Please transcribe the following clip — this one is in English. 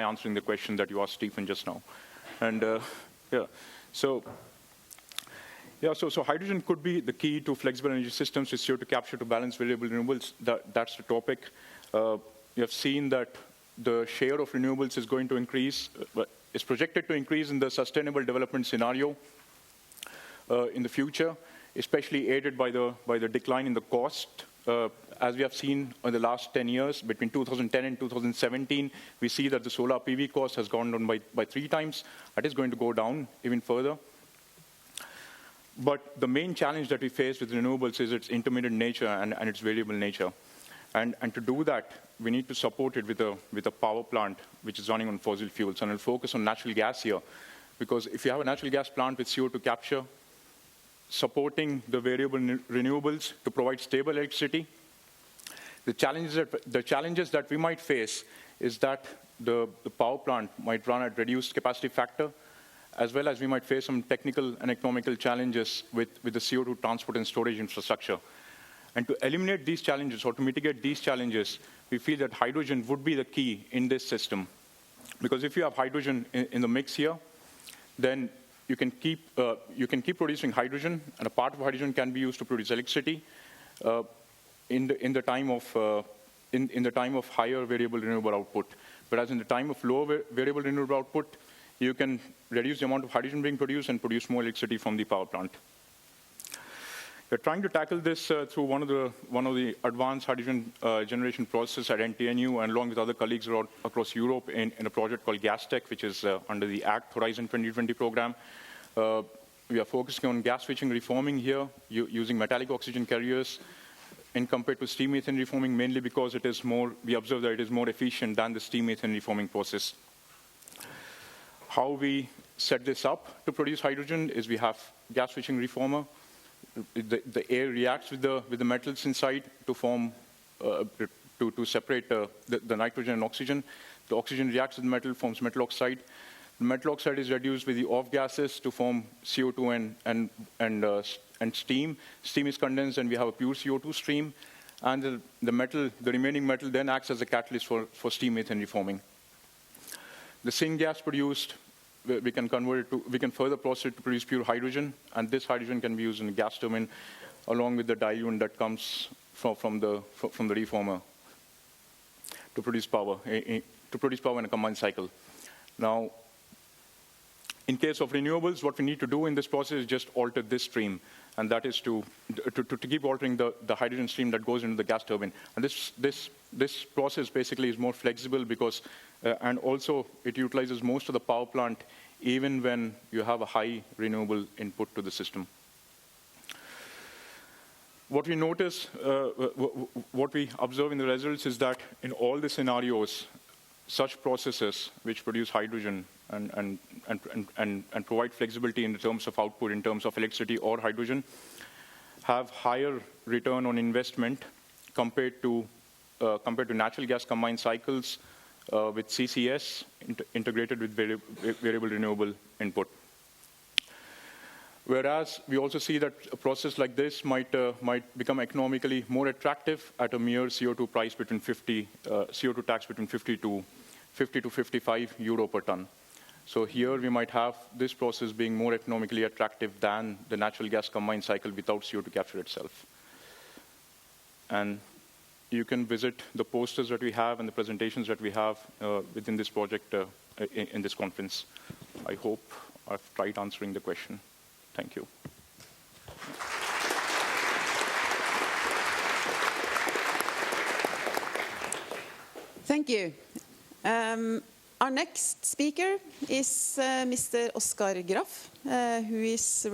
answering the question that you asked Stephen just now. And so hydrogen could be the key to flexible energy systems with CO2 capture to balance variable renewables. That's the topic. You have seen that the share of renewables is going to increase, is projected to increase in the sustainable development scenario in the future, especially aided by the decline in the cost. As we have seen in the last 10 years, between 2010 and 2017, we see that the solar PV cost has gone down by 3 times. That is going to go down even further. But the main challenge that we face with renewables is its intermittent nature and its variable nature. And to do that, we need to support it with a power plant which is running on fossil fuels. And I'll focus on natural gas here, because if you have a natural gas plant with CO2 capture, supporting the variable renewables to provide stable electricity, the challenges that we might face is that the power plant might run at reduced capacity factor, as well as we might face some technical and economical challenges with the CO2 transport and storage infrastructure. And to eliminate these challenges or to mitigate these challenges, we feel that hydrogen would be the key in this system. Because if you have hydrogen in the mix here, then you can keep producing hydrogen, and a part of hydrogen can be used to produce electricity in the time of higher variable renewable output. Whereas in the time of lower variable renewable output, you can reduce the amount of hydrogen being produced and produce more electricity from the power plant. We're trying to tackle this through one of the advanced hydrogen generation processes at NTNU, and along with other colleagues across Europe in a project called GasTech, which is under the ACT Horizon 2020 program. We are focusing on gas switching reforming here, using metallic oxygen carriers, and compared to steam methane reforming, mainly because we observe that it is more efficient than the steam methane reforming process. How we set this up to produce hydrogen is we have gas switching reformer. The air reacts with the metals inside to form, to separate the nitrogen and oxygen. The oxygen reacts with the metal, forms metal oxide. The metal oxide is reduced with the off gases to form CO2 and steam. Steam is condensed and we have a pure CO2 stream. And the remaining metal then acts as a catalyst for steam methane reforming. The syngas produced, we can further process it to produce pure hydrogen, and this hydrogen can be used in a gas turbine along with the diluent that comes from the reformer to produce power in a combined cycle. Now, in case of renewables, what we need to do in this process is just alter this stream, and that is to keep altering the hydrogen stream that goes into the gas turbine. And this process basically is more flexible because, and also it utilizes most of the power plant even when you have a high renewable input to the system. What we notice, what we observe in the results is that in all the scenarios, such processes which produce hydrogen and provide flexibility in terms of output, in terms of electricity or hydrogen, have higher return on investment compared to natural gas combined cycles with CCS integrated with variable renewable input. Whereas we also see that a process like this might become economically more attractive at a mere CO2 price between CO2 tax between 50 to 55 euro per ton. So here we might have this process being more economically attractive than the natural gas combined cycle without CO2 capture itself. And you can visit the posters that we have and the presentations that we have within this project in this conference. I hope I've tried answering the question. Thank you. Thank you. Our next speaker is Mr. Oskar Graff, who is